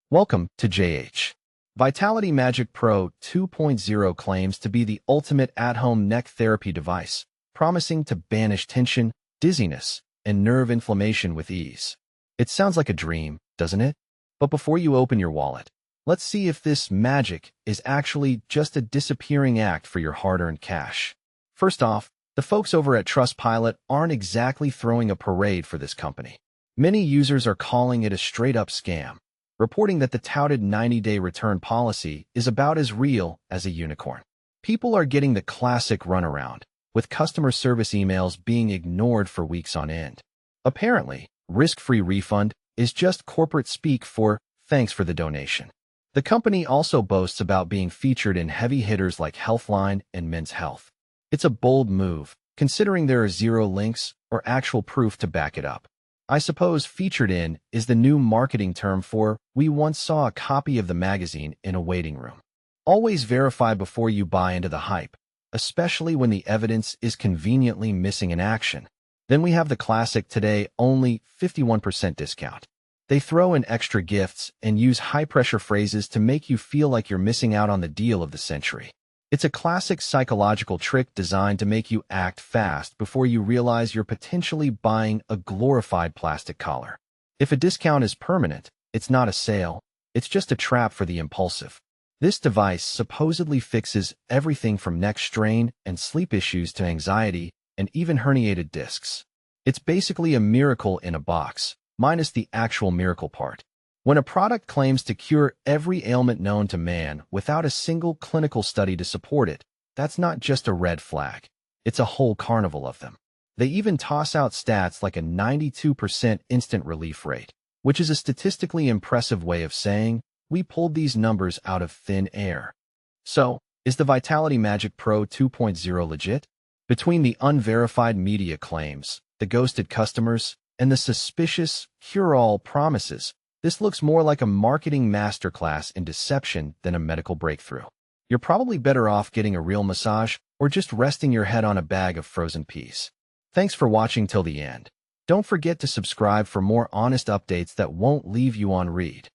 Welcome to JH. Vitality Magic Pro 2.0 claims to be the ultimate at-home neck therapy device, promising to banish tension, dizziness, and nerve inflammation with ease. It sounds like a dream, doesn't it? But before you open your wallet, let's see if this magic is actually just a disappearing act for your hard-earned cash. First off, the folks over at Trustpilot aren't exactly throwing a parade for this company. Many users are calling it a straight-up scam, reporting that the touted 90-day return policy is about as real as a unicorn. People are getting the classic runaround, with customer service emails being ignored for weeks on end. Apparently, risk-free refund is just corporate speak for thanks for the donation. The company also boasts about being featured in heavy hitters like Healthline and Men's Health. It's a bold move, considering there are zero links or actual proof to back it up. I suppose featured in is the new marketing term for we once saw a copy of the magazine in a waiting room. Always verify before you buy into the hype, especially when the evidence is conveniently missing in action. Then we have the classic today only 51% discount. They throw in extra gifts and use high-pressure phrases to make you feel like you're missing out on the deal of the century. It's a classic psychological trick designed to make you act fast before you realize you're potentially buying a glorified plastic collar. If a discount is permanent, it's not a sale, it's just a trap for the impulsive. This device supposedly fixes everything from neck strain and sleep issues to anxiety and even herniated discs. It's basically a miracle in a box, minus the actual miracle part. When a product claims to cure every ailment known to man without a single clinical study to support it, that's not just a red flag. It's a whole carnival of them. They even toss out stats like a 92% instant relief rate, which is a statistically impressive way of saying, we pulled these numbers out of thin air. So, is the Vitality Magic Pro 2.0 legit? Between the unverified media claims, the ghosted customers, and the suspicious cure-all promises, this looks more like a marketing masterclass in deception than a medical breakthrough. You're probably better off getting a real massage or just resting your head on a bag of frozen peas. Thanks for watching till the end. Don't forget to subscribe for more honest updates that won't leave you on read.